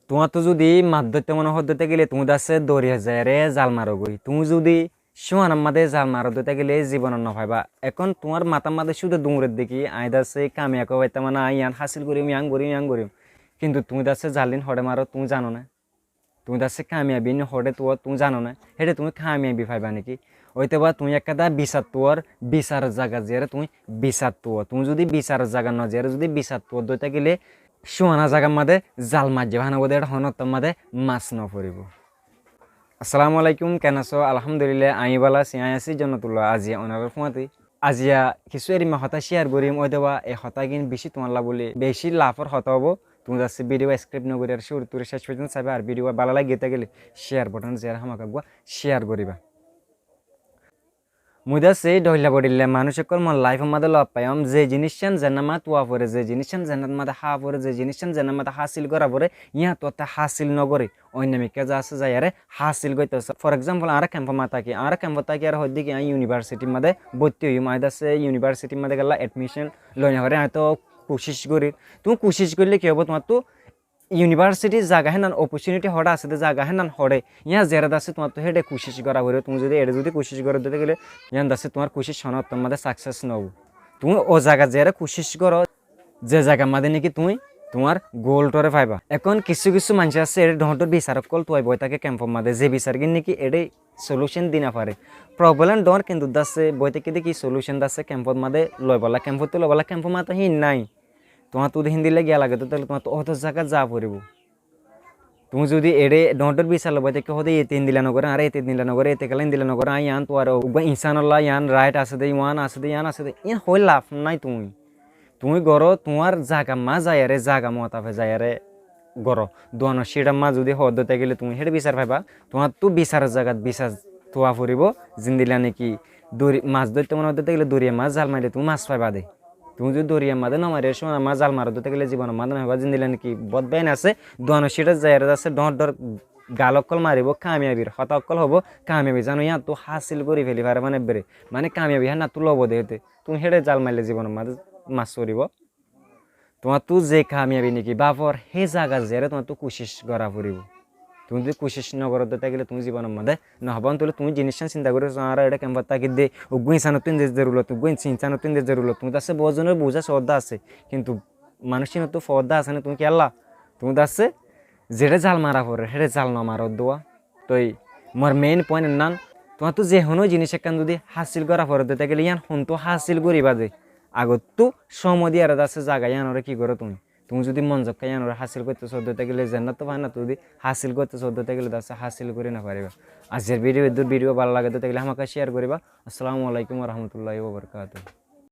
তোমার তো যদি মাছ ধরতে মনে হতে গেলে তুমি আছে দরিয়া যায় রে জাল মারো গই তুমি যদি সীমানার মাঝে জাল মারো দিতে গেলে জীবনের নভাইবা এখন তোমার মাথার মাঝে শুধু দৌড়ের দেখি আইদাসে কামিয়া কবাইতে মানে আইয়ান হাসিল করিম ইয়াং করিম কিন্তু তুমি দাসে জালিন হড়ে মারো তুমি জানো না তুমি দাসে কামিয়াবি হড়ে তো তুমি জানো না হেটে তুমি কামিয়াবি পাইবা নাকি হইতে বা তুমি একটা বিচার তোর বিচারের জায়গা যে তুমি বিচার তো তুমি যদি বিচারের জায়গা ন যে যদি বিচার তোর দইতে গেলে সুহানা জায়গার মাঝে জাল মাছ যাবে হানা বোধ হনতর মাঝে মাছ ন পড়িব। আসসালামু আলাইকুম, কেন আছো? আলহামদুলিল্লাহ আমি বালা সিয়াই আছি জন্নতুল্লাহ আজিয়া ওনার ফুয়াতি আজিয়া কিছু এরিমা হতা শেয়ার করিম ওই দেওয়া এই হতা কিন বেশি তোমার লাভ বলে বেশি লাভর হতা হবো তুমি যাচ্ছে ভিডিও স্ক্রিপ্ট নগরি আর শুরু তুই শেষ পর্যন্ত চাইবে আর ভিডিও ভালো লাগে গেলে শেয়ার বটন যে হামাকা শেয়ার করিবা। মুদা সে ডহলা বডিলে মানুষ কল মন লাইফ মাদে লব পাইম যে জিনিসন জান্নামা তুয়া পরে যে জিনিসন জান্নাত মাদে হা পরে যে জিনিসন জান্নাত মাদে হাসিল করা পরে ইয়া তো তা হাসিল নগরে অন্যমিকা যা আছে যায় আরে হাসিল কইতেছে। ফর এক্সাম্পল আর ক্যাম্প মাতাকি আর ক্যাম্প তাকি আর হদ্দি কি ইউনিভার্সিটি মাদে ভর্তি হই মাইদা সে ইউনিভার্সিটি মাদে গেলা এডমিশন লইনা করে হয়তো কোশিশ করি তুমি কোশিশ করলে কি হবে তোমার তো ইউনিভার্সিটি জায়গা হেনান অপরচুনিটি হড়া আছে জায়গা হেনান হড়ে ইয়া জেরাদ আছে তোমার তো হেডে কোশিশ করা করে তুমি যদি এটা যদি কোশিশ করে দিতে গেলে ইয়ান দাসে তোমার কোশিশ সনত তোমাদের সাকসেস নব তুমি ও জায়গা জেরা কোশিশ করো যে জায়গা মাঝে নাকি তুমি তোমার গোলটরে পাইবা। এখন কিছু কিছু মানুষ আছে এটা ডহটর বিচারক কল তুই বই তাকে ক্যাম্পের মাঝে যে বিচার কিন নাকি এটাই সলিউশন দিনা পারে প্রবলেম ডর কিন্তু দাসে বই থেকে দেখি সলিউশন দাসে ক্যাম্পের মাঝে লয় বলা ক্যাম্পত লয় বলা ক্যাম্পের মাঝে হি নাই তোমার তো হিন্দি লেগে লাগে তো তাহলে তোমার তো অত জায়গা যা পড়িব তুমি যদি এড়ে ডর বিচার লব দেখে হতে এতে দিলা নগরে আর এতে দিলা নগরে এতে কালেন দিলা নগরে ইয়ান তো আর ইনসানুল্লাহ ইয়ান রাইট আছে দে ইয়ান আছে দে ইয়ান আছে দে ইয়ান হই লাভ নাই তুমি তুমি গড় তোমার জায়গা মা যায় রে জায়গা মতাফে যায় রে গড় দোয়ান সেটা মা যদি হতে গেলে তুমি সেটা বিচার পাইবা তোমার তো বিচারের জায়গাত বিচার তোয়া ফুরিব জিন্দিলা নাকি দড়ি মাছ ধরতে মনে হতে গেলে দরিয়া মাছ জাল মারিলে তুমি মাছ পাইবা দে তুমি যদি দরিয়ার মাঝে নামারে শোনা মা জাল মারো দিতে গেলে জীবনের মাঝে না বাজিন দিলে নাকি বদবাইন আছে দোয়ানো সেটা যায় আছে ডর ডর গালকল মারিব কামিয়াবির হতাকল হবো কামিয়াবি জানো ইয়া তো হাসিল করি ফেলি পারে মানে বেড়ে মানে কামিয়াবি হ্যাঁ না তো লব দেতে তুমি হেঁটে জাল মারলে জীবনের মাঝে মাছ চড়িব তোমার তো যে কামিয়াবি নাকি বাপর সেই জায়গা জেরে তোমার তো কোশিশ করা পড়িব। তুমি যদি কোশিশ নগর দিতে গেলে তুমি জীবনের মধ্যে নহবান তুলে তুমি জিনিসটা চিন্তা করে আর এটা কেমন তাকে দে উগ্গুই ইনসানতিন যে জরুরত উগ্গুই ইনসানতিন যে জরুরত তুমি তাছে বহুজনের বোঝা শ্রদ্ধা আছে কিন্তু মানুষের তো শ্রদ্ধা আছে না তুমি কি আল্লাহ তুমি তো আছে যেটা জাল মারা পড়ে সেটা জাল না মারা দোয়া তো মোর মেইন পয়েন্ট নান তোমার তো যে কোনো জিনিস একখান যদি হাসিল করা পড়ে দিতে গেলে ইয়ান হন তো হাসিল করিবা যে আগত তো সময় দিয়ে আর আছে জায়গা ইয়ানোরে কি করো তুমি তুমি যদি মন জক্কা ইয়ানোরে হাসিল করতে চোদ্দতে গেলে জান্নাত তো পায় না তুমি হাসিল করতে চোদ্দতে গেলে দাসে হাসিল করে না পারিবা। আজকের ভিডিও ভালো লাগে তো গেলে আমাকে শেয়ার করিবা। আসসালামু আলাইকুম ওয়া রাহমাতুল্লাহি ওয়া বারাকাতুহু।